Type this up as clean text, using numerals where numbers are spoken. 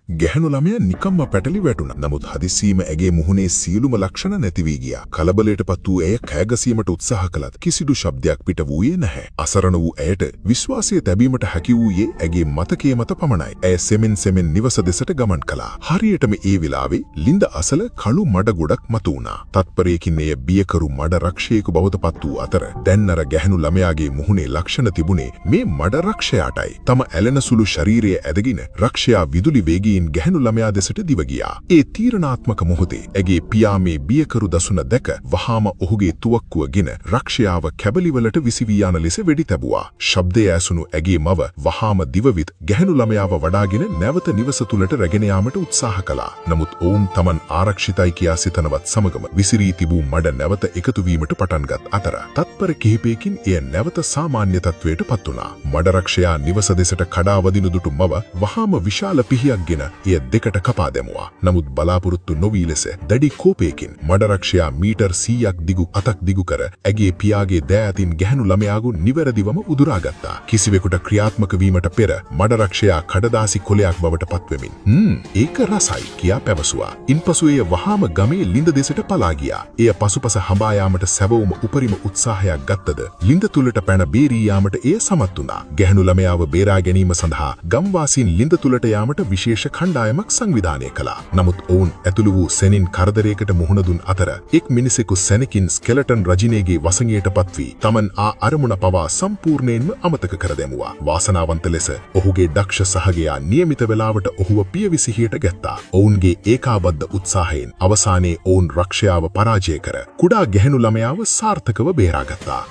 ගැහැණු ළමයා නිකම්ම පැටලි වැටුණා. නමුත් හදිස්සියෙම ඇගේ මුහුණේ සියලුම ලක්ෂණ නැති වී ගියා. කලබලයටපත් වූ ඇය කෑගසීමට උත්සාහ කළත් කිසිදු ශබ්දයක් පිට වූයේ නැහැ. අසරණ වූ ඇයට විශ්වාසය තැබීමට හැකි වූයේ ඇගේ මතකයේ මත පමණයි. ඇය සෙමෙන් නිවස දෙසට ගමන් කළා. හරියටම ඒ වෙලාවේ ලින්ද අසල කළු මඩ ගොඩක් මතු වුණා. තත්පරයකින් එය බියකරු මඩ රක්ෂයෙකු බවට පත් වූ අතර දැන් අර ගැහැණු ළමයාගේ මුහුණේ ලක්ෂණ තිබුණේ මේ මඩ රක්ෂයාටයි. තම ඇලෙන සුළු ශරීරය ඇදගෙන රක්ෂයා විදුලි වේගයෙන් ගැහැණු ළමයා දෙසට දිව ගියා. ඒ තීරණාත්මක මොහොතේ ඇගේ පියා මේ බියකරු දසුන දැක වහාම ඔහුගේ තුවක්කුවගෙන රක්ෂයාව කැබලිවලට විසිවී යන ලෙස වෙඩි තැබුවා. ශබ්දය ඇසුණු ඇගේ මව වහාම දිවවිත් ගැහැණු ළමයාව වඩාගෙන නැවත නිවස තුලට රැගෙන යාමට උත්සාහ කළා. නමුත් ඔවුන් Taman ආරක්ෂිතයි කියා සිතනවත් සමගම විසිරී තිබූ මඩ නැවත එකතු වීමට පටන්ගත් අතර තත්පර කිහිපයකින් එය නැවත සාමාන්‍ය තත්වයට පත් වුණා. මඩ රක්ෂයා නිවස දෙසට කඩා වදිනු දුටු මව වහාම විශාල පිහියක්ගෙන එය දෙකට කපා දැමුවා. නමුත් බලාපොරොත්තු නොවී ලෙස දැඩි කෝපයකින් මඩ රක්ෂයා මීටර් 100ක් දිගු අතක් දිගු කර ඇගේ පියාගේ දෑ අතින් ගැහැණු ළමයාගේ නිවැරදිවම උදුරාගත්තා. කිසිවෙකුට ක්‍රියාත්මක වීමට පෙර මඩ රක්ෂයා කඩදාසි කොලයක් බවට පත්වෙමින් ඒක රසයි කියා පැවසුවා. ඉන්පසු එය වහාම ගමේ ලින්ද දෙසට පලා ගියා. එය පසුපස හඹා යාමට සැබවුම උපරිම උත්සාහයක් ගත්තද ලින්ද තුලට පැන බේරී යාමට එය සමත් වුණා. ගැහැණු ළමයාව බේරා ගැනීම සඳහා ගම්වාසීන් ලින්ද තුලට යාමට විශේෂ කණ්ඩායමක් සංවිධානය කළා. නමුත් ඔවුන් ඇතුළු වූ සෙනින් කරදරයකට මුහුණ දුන් අතර එක් මිනිසෙකු සෙනකින් ස්කෙලටන් රජිනේගේ වසඟයටපත් වී Taman අරමුණ පවා සම්පූර්ණයෙන්ම අමතක කර දැමුවා. වාසනාවන්ත ලෙස ඔහුගේ දක්ෂ සහගයා නියමිත වේලාවට ඔහුව පියවිසිහියට ගැත්තා. ඔවුන්ගේ ඒකාබද්ධ උත්සාහයෙන් අවසානයේ ඔවුන් රක්ෂයාව පරාජය කර කුඩා ගැහැණු ළමයාව සාර්ථකව බේරාගත්තා.